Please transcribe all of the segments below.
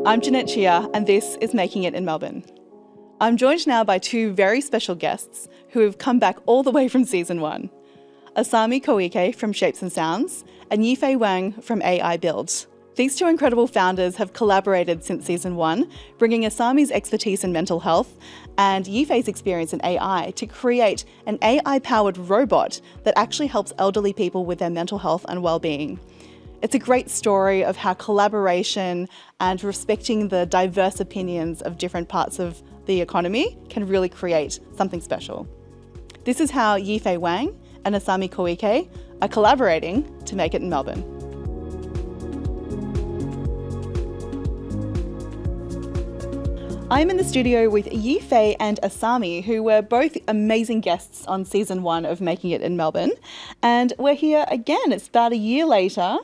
I'm Jeanette Chia, and this is Making It in Melbourne. I'm joined now by two very special guests who have come back all the way from season 1. Asami Koike from Shapes and Sounds and Yifei Wang from AIBUILD. These two incredible founders have collaborated since season 1, bringing Asami's expertise in mental health and Yifei's experience in AI to create an AI-powered robot that actually helps elderly people with their mental health and well-being. It's a great story of how collaboration and respecting the diverse opinions of different parts of the economy can really create something special. This is how Yifei Wang and Asami Koike are collaborating to make it in Melbourne. I'm in the studio with Yifei and Asami, who were both amazing guests on season 1 of Making It in Melbourne. And we're here again, it's about a year later.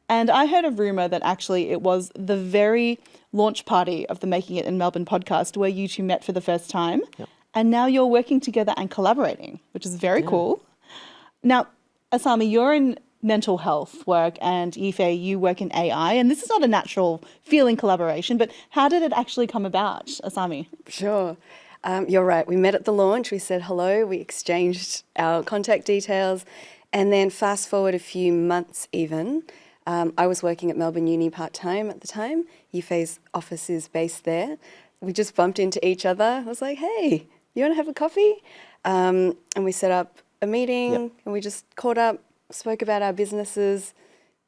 And I heard a rumour that actually it was the very launch party of the Making It in Melbourne podcast where you two met for the first time. Yep. And now you're working together and collaborating, which is very cool. Now, Asami, you're in mental health work, and Yifei, you work in AI, and this is not a natural feeling collaboration, but how did it actually come about, Asami? Sure. You're right. We met at the launch. We said hello. We exchanged our contact details. And then fast forward a few months even, I was working at Melbourne Uni part-time at the time. Yifei's office is based there. We just bumped into each other. I was like, hey, you want to have a coffee? And we set up a meeting and we just caught up, spoke about our businesses,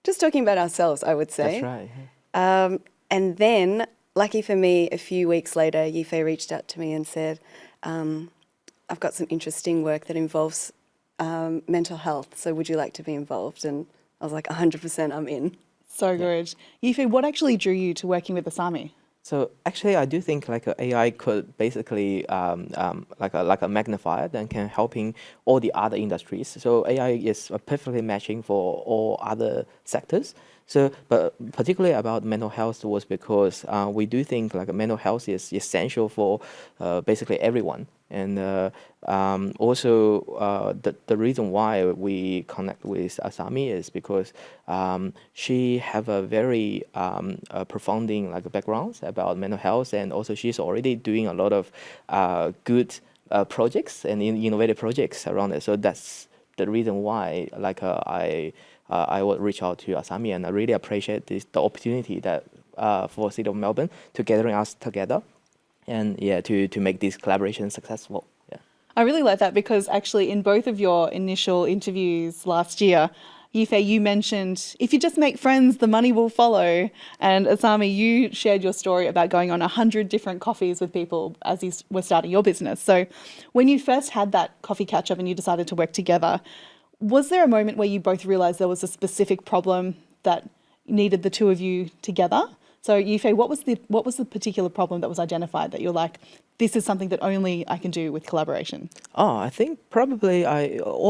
just talking about ourselves, I would say. That's right. And then, lucky for me, a few weeks later, Yifei reached out to me and said, I've got some interesting work that involves mental health, so would you like to be involved? And I was like, 100% I'm in. So good. Yifei, what actually drew you to working with Asami? So actually, I do think like AI could basically like a magnifier that can helping all the other industries. So AI is perfectly matching for all other sectors. So, but particularly about mental health was because we do think like mental health is essential for basically everyone. And also the reason why we connect with Asami is because she have a very profounding like background about mental health, and also she's already doing a lot of good projects and innovative projects around it. So that's the reason why like I would reach out to Asami, and I really appreciate the opportunity that for City of Melbourne to gathering us together, and to make this collaboration successful. Yeah. I really like that because actually in both of your initial interviews last year, Yifei, you mentioned if you just make friends, the money will follow. And Asami, you shared your story about going on 100 different coffees with people as you were starting your business. So when you first had that coffee catch up and you decided to work together, was there a moment where you both realized there was a specific problem that needed the two of you together? So Yifei, what was the particular problem that was identified that you're like, this is something that only I can do with collaboration? Oh, I think probably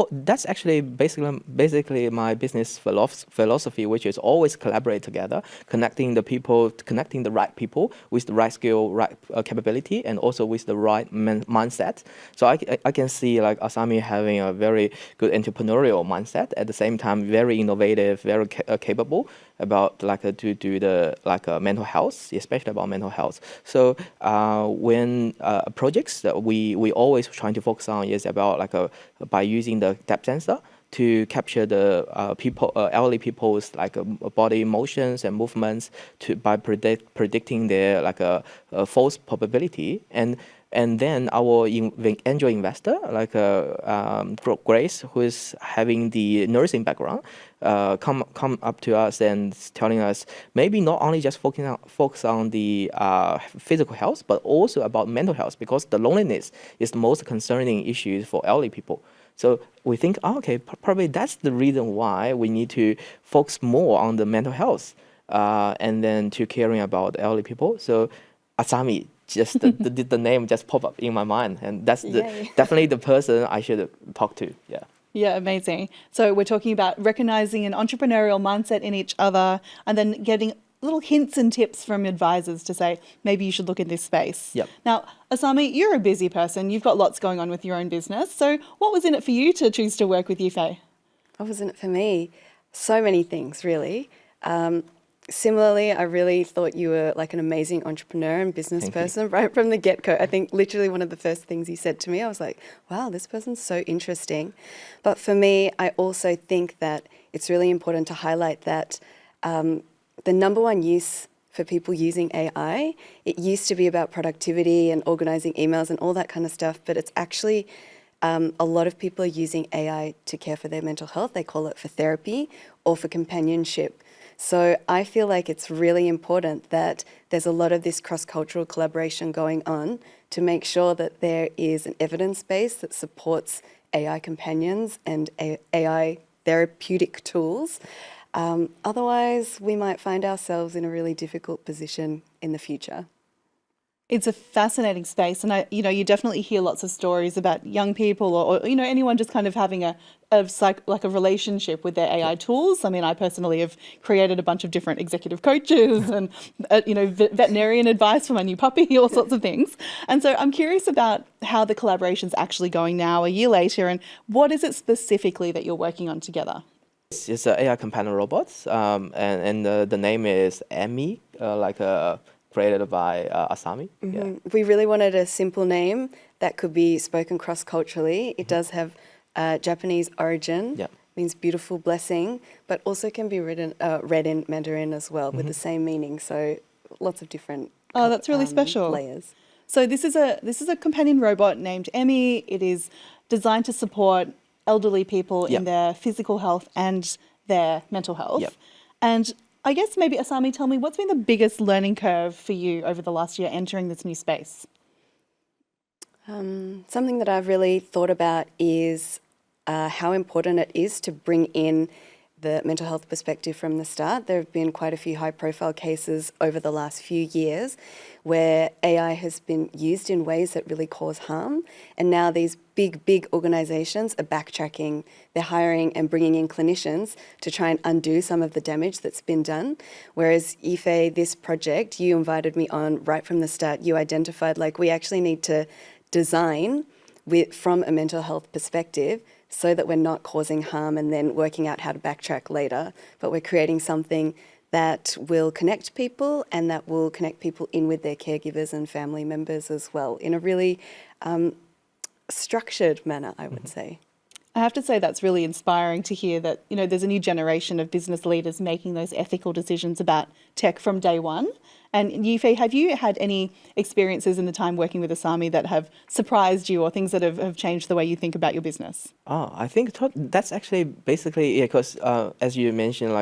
that's actually basically my business philosophy, which is always collaborate together, connecting the people, connecting the right people with the right skill, right capability, and also with the right mindset. So I can see like Asami having a very good entrepreneurial mindset, at the same time very innovative, very capable about like to do the like mental health, especially about mental health. So when projects that we always trying to focus on is about like by using the depth sensor to capture the elderly people's like body motions and movements by predicting their like a false probability. And then our angel investor, like Grace, who is having the nursing background, come up to us and telling us maybe not only just focus on the physical health, but also about mental health, because the loneliness is the most concerning issue for elderly people. So we think, okay, probably that's the reason why we need to focus more on the mental health, and then to caring about elderly people. So Asami, just the name just pop up in my mind, and that's definitely the person I should talk to. Yeah. Yeah, amazing. So we're talking about recognizing an entrepreneurial mindset in each other, and then getting little hints and tips from advisors to say, maybe you should look in this space. Yep. Now, Asami, you're a busy person. You've got lots going on with your own business. So what was in it for you to choose to work with Yifei? What was in it for me? So many things, really. Similarly, I really thought you were like an amazing entrepreneur and business person right from the get-go. I think literally one of the first things you said to me, I was like, wow, this person's so interesting. But for me, I also think that it's really important to highlight that the number one use for people using AI, it used to be about productivity and organizing emails and all that kind of stuff, but it's actually a lot of people are using AI to care for their mental health. They call it for therapy or for companionship. So I feel like it's really important that there's a lot of this cross-cultural collaboration going on to make sure that there is an evidence base that supports AI companions and AI therapeutic tools. Otherwise, we might find ourselves in a really difficult position in the future. It's a fascinating space, and you definitely hear lots of stories about young people or anyone just kind of having a relationship with their AI tools. I mean, I personally have created a bunch of different executive coaches and veterinarian advice for my new puppy, all sorts of things. And so I'm curious about how the collaboration's actually going now, a year later, and what is it specifically that you're working on together? It's an AI companion robots, and the name is Ami, created by Asami. Yeah. We really wanted a simple name that could be spoken cross-culturally. It does have Japanese origin, means beautiful blessing, but also can be read in Mandarin as well with the same meaning. So lots of different that's really special. layers. So this is a companion robot named Emmy. It is designed to support elderly people in their physical health and their mental health. Yep. And I guess maybe, Asami, tell me, what's been the biggest learning curve for you over the last year entering this new space? Something that I've really thought about is how important it is to bring in the mental health perspective from the start. There have been quite a few high-profile cases over the last few years where AI has been used in ways that really cause harm. And now these big organisations are backtracking. They're hiring and bringing in clinicians to try and undo some of the damage that's been done. Whereas Yifei, this project, you invited me on right from the start. You identified, like, we actually need to design from a mental health perspective so that we're not causing harm and then working out how to backtrack later, but we're creating something that will connect people and that will connect people in with their caregivers and family members as well in a really structured manner, I would say. I have to say that's really inspiring to hear that, there's a new generation of business leaders making those ethical decisions about tech from day one. And Yifei, have you had any experiences in the time working with Asami that have surprised you or things that have changed the way you think about your business? I think that's actually basically because as you mentioned,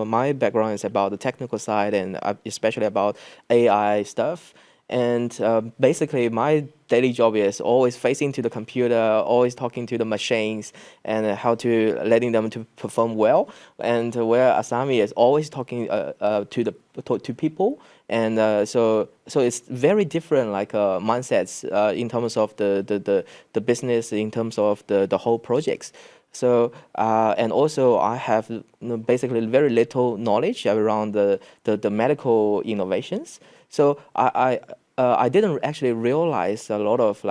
my background is about the technical side and especially about AI stuff. And basically, my daily job is always facing to the computer, always talking to the machines, and how to letting them to perform well. And where Asami is always talking to people, and so it's very different mindsets in terms of the business, in terms of the whole projects. So and also I have basically very little knowledge around the medical innovations. So I didn't actually realize a lot of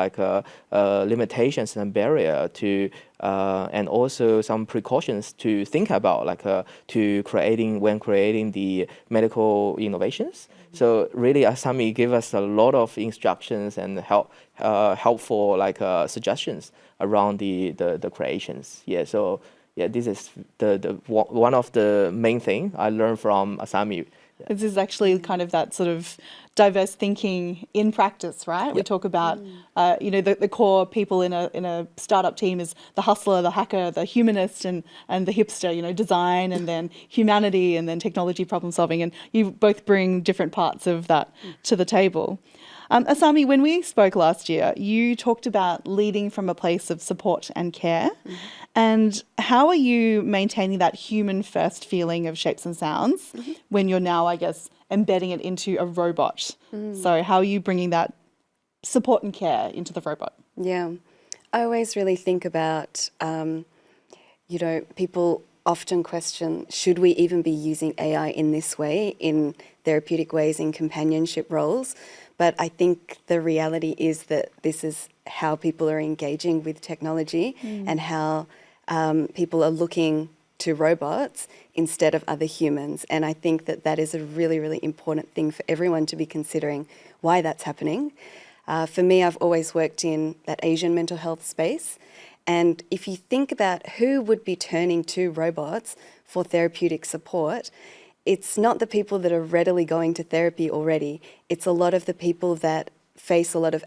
limitations and barrier to and also some precautions to think about to creating the medical innovations. So really, Asami gave us a lot of instructions and helpful suggestions around the creations. Yeah. So yeah, this is the one of the main thing I learned from Asami. This is actually kind of that sort of diverse thinking in practice, right? Yep. We talk about, the core people in a startup team is the hustler, the hacker, the humanist, and the hipster, design, and then humanity, and then technology problem solving. And you both bring different parts of that to the table. Asami, when we spoke last year, you talked about leading from a place of support and care. Mm-hmm. And how are you maintaining that human first feeling of shapes and sounds when you're now, I guess, embedding it into a robot? So how are you bringing that support and care into the robot? Yeah, I always really think about, people often question, should we even be using AI in this way, in therapeutic ways, in companionship roles? But I think the reality is that this is how people are engaging with technology and how people are looking to robots instead of other humans. And I think that that is a really, really important thing for everyone to be considering why that's happening. For me, I've always worked in that Asian mental health space. And if you think about who would be turning to robots for therapeutic support, it's not the people that are readily going to therapy already. It's a lot of the people that face a lot of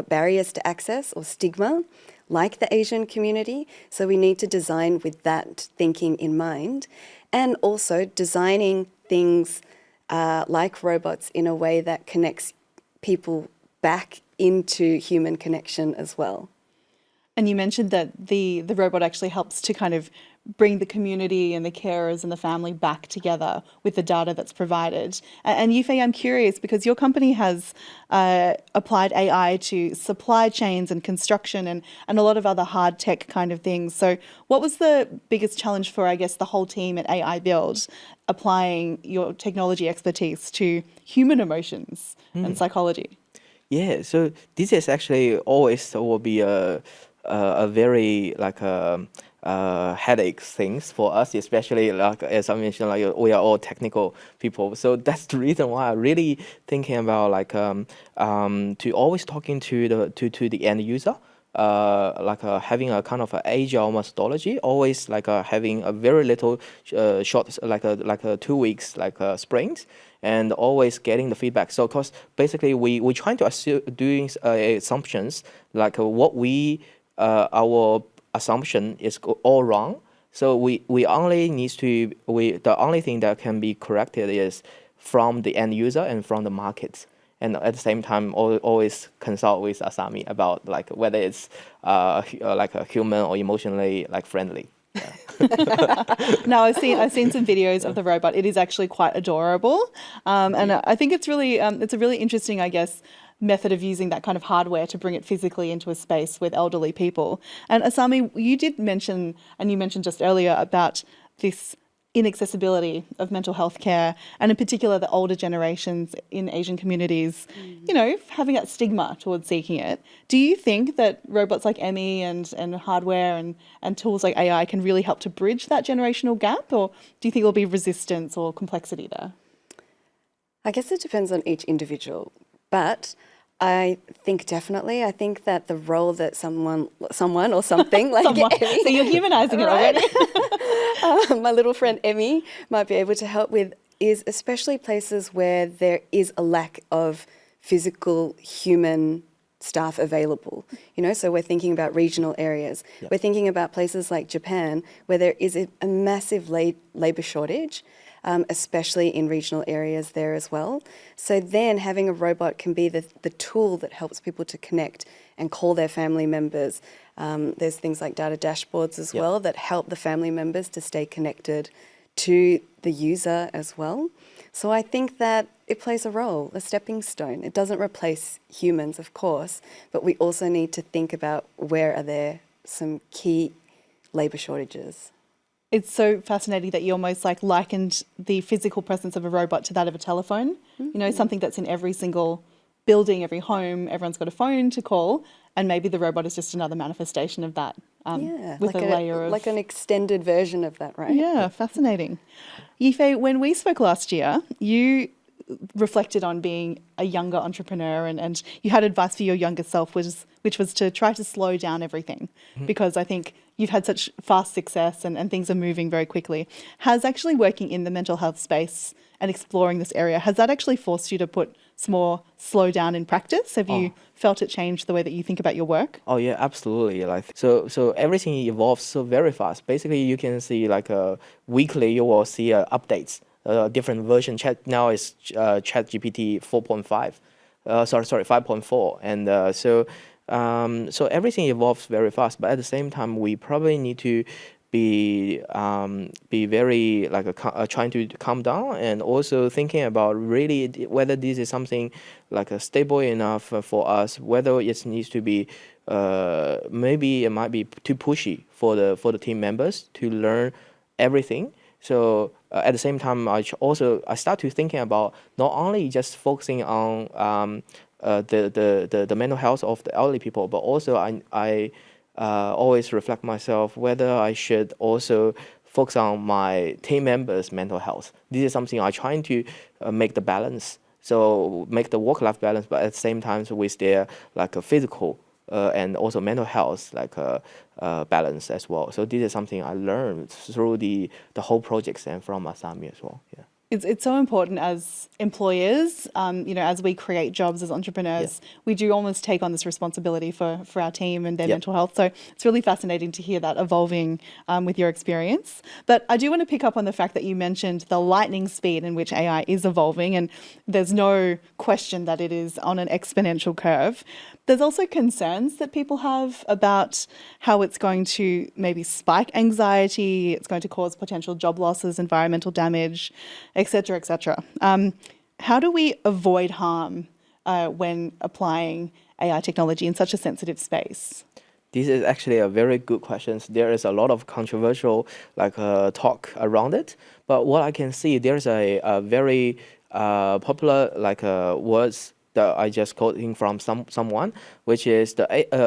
barriers to access or stigma, like the Asian community. So we need to design with that thinking in mind, and also designing things like robots in a way that connects people back into human connection as well. And you mentioned that the robot actually helps to kind of bring the community and the carers and the family back together with the data that's provided. And Yifei, I'm curious because your company has applied AI to supply chains and construction and a lot of other hard tech kind of things. So what was the biggest challenge for, I guess, the whole team at AIBUILD applying your technology expertise to human emotions and psychology? Yeah, so this is actually always will be a very headache things for us, especially like as I mentioned, like we are all technical people. So that's the reason why I really thinking about like to always talking to the end user. Having a kind of an agile methodology, always having a very little short, like a 2 weeks sprint, and always getting the feedback. So, cause basically we trying to doing assumptions like what we our assumption is all wrong. So we only needs to the only thing that can be corrected is from the end user and from the market. And at the same time, always consult with Asami about like whether it's like a human or emotionally friendly. Yeah. Now I've seen some videos of the robot. It is actually quite adorable, and I think it's a really interesting, I guess, method of using that kind of hardware to bring it physically into a space with elderly people. And Asami, you did mention, and you mentioned just earlier about this inaccessibility of mental health care, and in particular the older generations in Asian communities, you know, having that stigma towards seeking it. Do you think that robots like Emmy and hardware and tools like AI can really help to bridge that generational gap, or do you think there'll be resistance or complexity there? I guess it depends on each individual, but I think definitely. I think that the role that someone or something like Emmy, so you're humanizing it already. my little friend Emmy might be able to help with is especially places where there is a lack of physical human staff available. You know, so we're thinking about regional areas. Yeah. We're thinking about places like Japan where there is a massive labour shortage. Especially in regional areas there as well. So then having a robot can be the tool that helps people to connect and call their family members. There's things like data dashboards as well that help the family members to stay connected to the user as well. So I think that it plays a role, a stepping stone. It doesn't replace humans, of course, but we also need to think about where are there some key labour shortages. It's so fascinating that you almost likened the physical presence of a robot to that of a telephone. You know, something that's in every single building, every home, everyone's got a phone to call, and maybe the robot is just another manifestation of that. With a layer of... like an extended version of that, right? Yeah, fascinating. Yifei, when we spoke last year, you reflected on being a younger entrepreneur and you had advice for your younger self, which was to try to slow down everything, because I think you've had such fast success and things are moving very quickly. Has actually working in the mental health space and exploring this area, has that actually forced you to put some more slow down in practice? Have you felt it change the way that you think about your work? Oh yeah, absolutely. So everything evolves so very fast. Basically, you can see weekly you will see updates. Different version. Now is ChatGPT 4.5. Sorry, 5.4, and so everything evolves very fast. But at the same time, we probably need to be very trying to calm down, and also thinking about really whether this is something stable enough for us, whether it needs to be maybe it might be too pushy for the team members to learn everything. So at the same time, I start to thinking about not only just focusing on the mental health of the elderly people, but also I always reflect myself whether I should also focus on my team members' mental health. This is something I'm trying to make the balance. So make the work-life balance, but at the same time with their like a physical and also mental health like balance as well. So this is something I learned through the whole projects and from Asami as well. Yeah. It's so important as employers, as we create jobs as entrepreneurs, we do almost take on this responsibility for our team and their mental health. So it's really fascinating to hear that evolving with your experience. But I do want to pick up on the fact that you mentioned the lightning speed in which AI is evolving, and there's no question that it is on an exponential curve. There's also concerns that people have about how it's going to maybe spike anxiety, it's going to cause potential job losses, environmental damage, etc., etc. How do we avoid harm when applying AI technology in such a sensitive space? This is actually a very good question. There is a lot of controversial talk around it, but what I can see, there's a very popular words that I just quoting from someone, which is the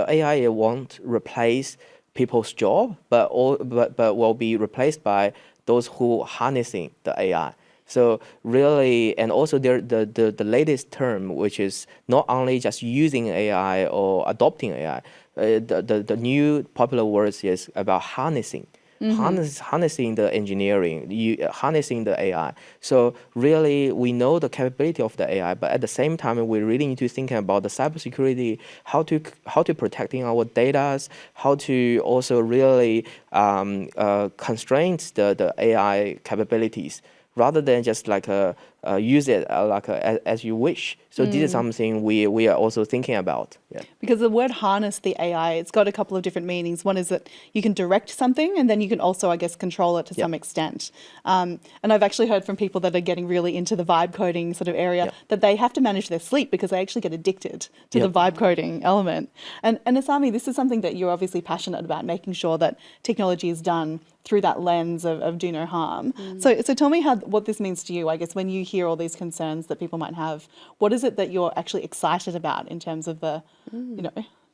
AI won't replace people's job, but will be replaced by those who harnessing the AI. So really, and also the latest term, which is not only just using AI or adopting AI, the new popular words is about harnessing. Harnessing the engineering, harnessing the AI. So really, we know the capability of the AI, but at the same time, we really need to think about the cybersecurity, how to protecting our data, how to also really constrain the AI capabilities, rather than just use it as you wish. So this is something we are also thinking about. Yeah. Because the word harness the AI, it's got a couple of different meanings. One is that you can direct something, and then you can also, I guess, control it to some extent. And I've actually heard from people that are getting really into the vibe coding sort of area that they have to manage their sleep because they actually get addicted to the vibe coding element. And Asami, this is something that you're obviously passionate about, making sure that technology is done through that lens of do no harm. So tell me what this means to you, I guess, when you hear all these concerns that people might have. What is it that you're actually excited about in terms of the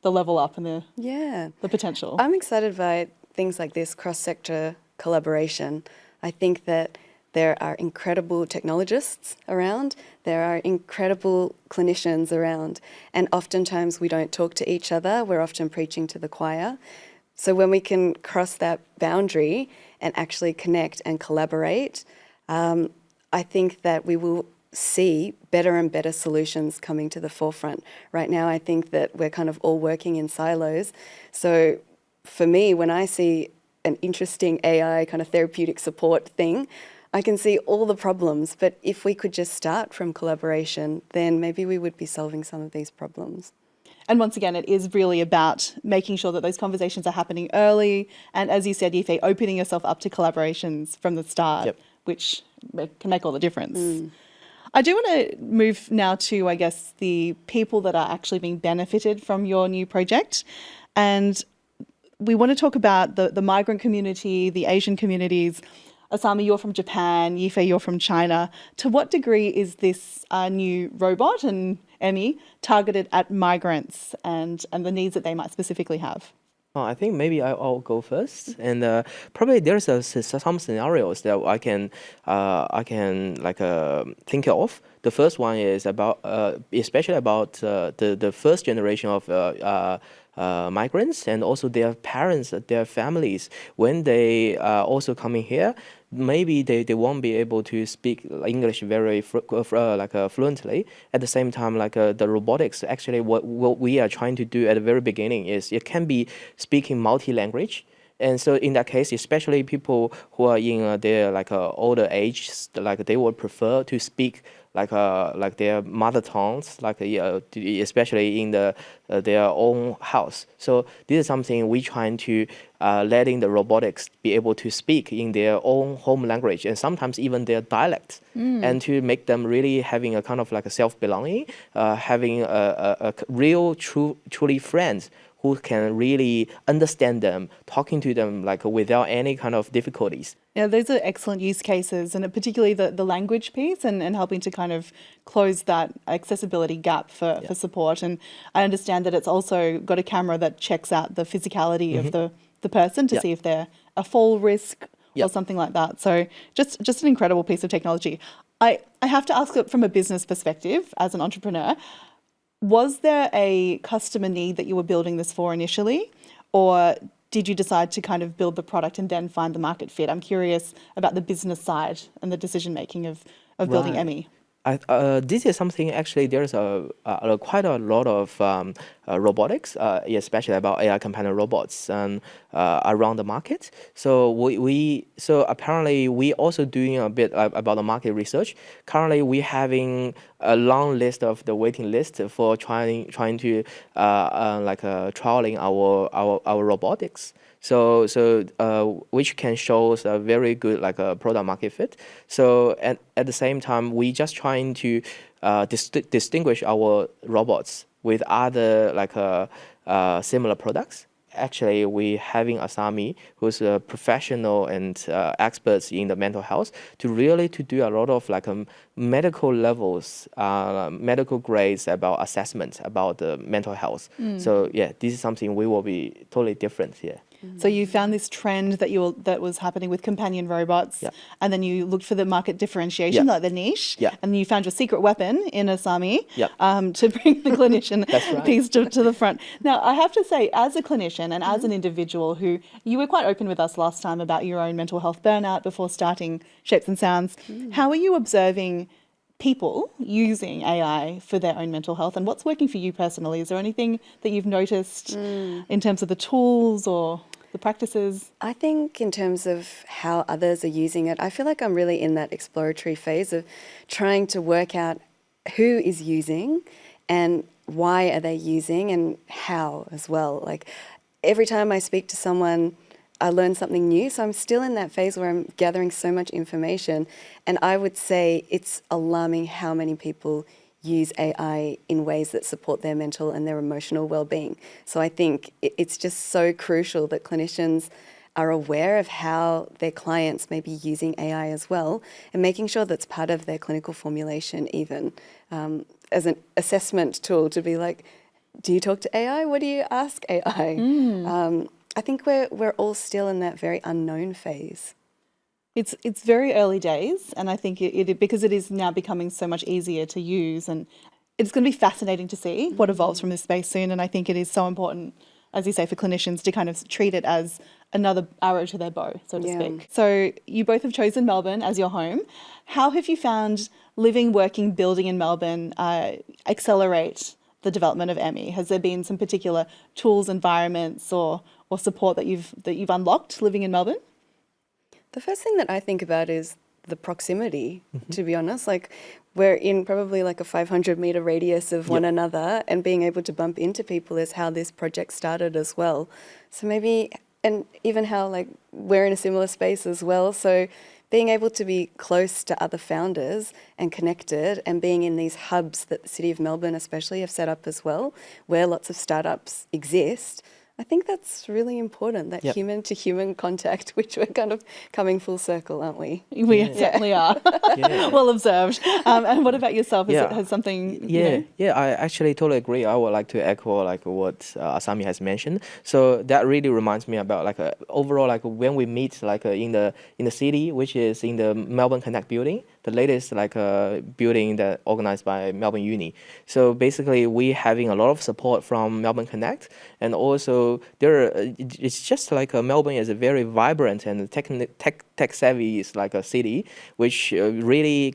level up and the potential? I'm excited by things like this cross-sector collaboration. I think that there are incredible technologists around, there are incredible clinicians around, and oftentimes we don't talk to each other, we're often preaching to the choir. So when we can cross that boundary and actually connect and collaborate, I think that we will see better and better solutions coming to the forefront. Right now, I think that we're kind of all working in silos. So for me, when I see an interesting AI kind of therapeutic support thing, I can see all the problems. But if we could just start from collaboration, then maybe we would be solving some of these problems. And once again, it is really about making sure that those conversations are happening early. And as you said, Yifei, opening yourself up to collaborations from the start, which can make all the difference. I do want to move now to, I guess, the people that are actually being benefited from your new project. And we want to talk about the migrant community, the Asian communities. Asami, you're from Japan. Yifei, you're from China. To what degree is this new robot and Emmy targeted at migrants and the needs that they might specifically have? Oh, I think maybe I'll go first, and probably there's some scenarios that I can think of. The first one is about especially about the first generation of migrants and also their parents, their families. When they are also coming here, maybe they won't be able to speak English very fluently. At the same time, the robotics, actually what we are trying to do at the very beginning is it can be speaking multi-language. And so in that case, especially people who are in their older age, they would prefer to speak their mother tongues, especially in their own house. So this is something we trying to letting the robotics be able to speak in their own home language and sometimes even their dialect, and to make them really having a kind of a self-belonging, having a real, truly friends who can really understand them, talking to them without any kind of difficulties. Yeah, those are excellent use cases, and particularly the language piece and helping to kind of close that accessibility gap for support. And I understand that it's also got a camera that checks out the physicality of the person to see if they're a fall risk or something like that. So just an incredible piece of technology. I have to ask from a business perspective, as an entrepreneur, was there a customer need that you were building this for initially, or did you decide to kind of build the product and then find the market fit? I'm curious about the business side and the decision making of building Emmy. This is something actually. There's quite a lot of robotics, especially about AI companion robots, around the market. So so apparently we also doing a bit about the market research. Currently, we having a long list of the waiting list for trying to trialing our robotics. So which can show us a very good product market fit. So at the same time, we just trying to distinguish our robots with other similar products. Actually, we having Asami, who's a professional and experts in the mental health, to do a lot of medical levels, medical grades about assessment about the mental health. So yeah, this is something we will be totally different here. So you found this trend that was happening with companion robots, and then you looked for the market differentiation, like the niche, and you found your secret weapon in Asami to bring the clinician piece to the front. Now, I have to say, as a clinician and as an individual who, you were quite open with us last time about your own mental health burnout before starting Shapes and Sounds. How are you observing people using AI for their own mental health, and what's working for you personally? Is there anything that you've noticed in terms of the tools or the practices? I think in terms of how others are using it, I feel like I'm really in that exploratory phase of trying to work out who is using and why are they using and how as well. Like every time I speak to someone, I learn something new. So I'm still in that phase where I'm gathering so much information. And I would say it's alarming how many people use AI in ways that support their mental and their emotional well-being. So I think it's just so crucial that clinicians are aware of how their clients may be using AI as well, and making sure that's part of their clinical formulation even, as an assessment tool to be like, do you talk to AI? What do you ask AI? I think we're all still in that very unknown phase. It's very early days, and I think because it is now becoming so much easier to use, and it's going to be fascinating to see what evolves from this space soon. And I think it is so important, as you say, for clinicians to kind of treat it as another arrow to their bow, so to speak. So you both have chosen Melbourne as your home. How have you found living, working, building in Melbourne accelerate the development of Emmy? Has there been some particular tools, environments, or support that you've unlocked living in Melbourne? The first thing that I think about is the proximity, to be honest. Like we're in probably like a 500-meter radius of one another, and being able to bump into people is how this project started as well. So maybe, and even how like we're in a similar space as well. So being able to be close to other founders and connected, and being in these hubs that the City of Melbourne especially have set up as well, where lots of startups exist, I think that's really important, that human-to-human contact, which we're kind of coming full circle, aren't we? We certainly are. Well observed. And what about yourself? Has something... I actually totally agree. I would like to echo what Asami has mentioned. So that really reminds me about overall when we meet in the city, which is in the Melbourne Connect building, the latest building that organized by Melbourne Uni. So basically we having a lot of support from Melbourne Connect, and also it's just Melbourne is a very vibrant and tech savvy a city, which really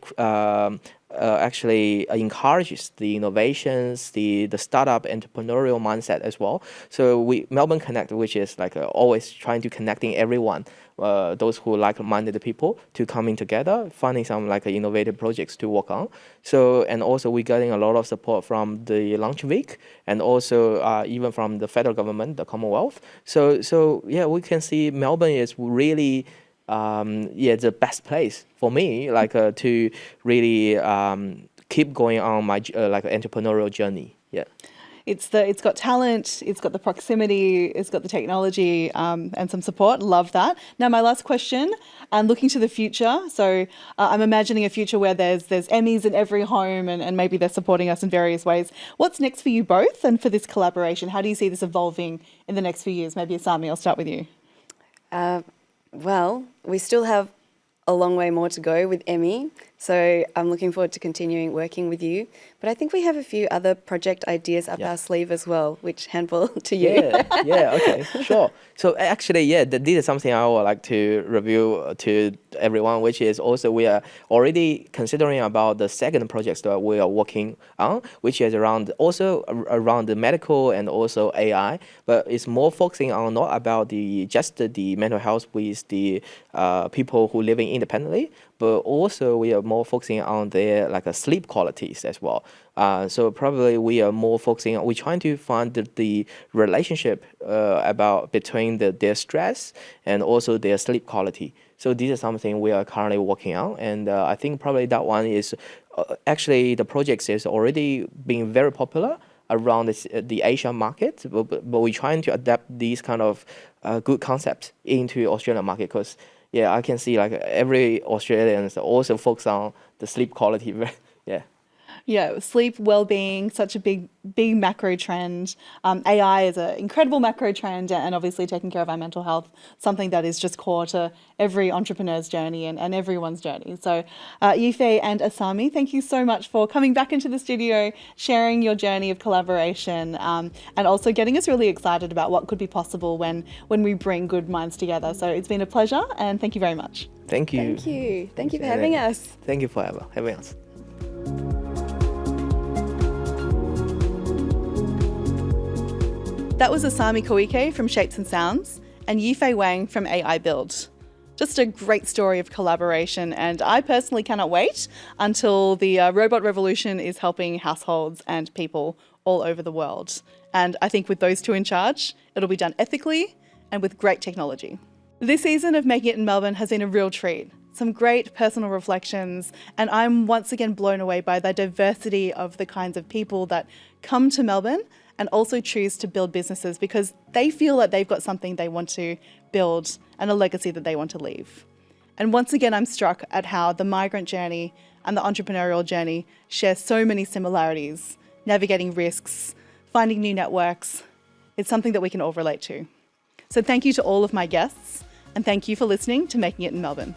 actually encourages the innovations, the startup entrepreneurial mindset as well. So Melbourne Connect, which is always trying to connecting everyone, those who like-minded people to coming together, finding some innovative projects to work on. So, and also we're getting a lot of support from the Launch Week, and also even from the federal government, the Commonwealth. So yeah, we can see Melbourne is really the best place for me to really keep going on my entrepreneurial journey. It's got talent, it's got the proximity, it's got the technology, and some support. Love that. Now, my last question, and looking to the future. So I'm imagining a future where there's Emmys in every home, and maybe they're supporting us in various ways. What's next for you both, and for this collaboration? How do you see this evolving in the next few years? Maybe Asami, I'll start with you. Well, we still have a long way more to go with Emmy, so I'm looking forward to continuing working with you. But I think we have a few other project ideas up our sleeve as well, which handball to you. Okay, sure. So actually, this is something I would like to review to everyone, which is also we are already considering about the second project that we are working on, which is around the medical and also AI, but it's more focusing on not about just the mental health with the people who living independently, but also we are more focusing on their sleep qualities as well. So probably we are more focusing on, we're trying to find the relationship between their stress and also their sleep quality. So this is something we are currently working on, and I think probably that one is actually the project is already being very popular around the Asian market, but we're trying to adapt these kind of good concepts into Australian market, because I can see every Australian also focus on the sleep quality. Yeah, sleep, well-being, such a big macro trend. AI is an incredible macro trend, and obviously taking care of our mental health, something that is just core to every entrepreneur's journey and everyone's journey. So Yifei and Asami, thank you so much for coming back into the studio, sharing your journey of collaboration, and also getting us really excited about what could be possible when we bring good minds together. So it's been a pleasure, and thank you very much. Thank you. Thank you. Thank you for having us. Thank you for having us. That was Asami Koike from Shapes and Sounds and Yifei Wang from AIBUILD. Just a great story of collaboration, and I personally cannot wait until the robot revolution is helping households and people all over the world. And I think with those two in charge, it'll be done ethically and with great technology. This season of Making It in Melbourne has been a real treat. Some great personal reflections, and I'm once again blown away by the diversity of the kinds of people that come to Melbourne and also choose to build businesses because they feel that they've got something they want to build and a legacy that they want to leave. And once again, I'm struck at how the migrant journey and the entrepreneurial journey share so many similarities, navigating risks, finding new networks. It's something that we can all relate to. So thank you to all of my guests, and thank you for listening to Making It in Melbourne.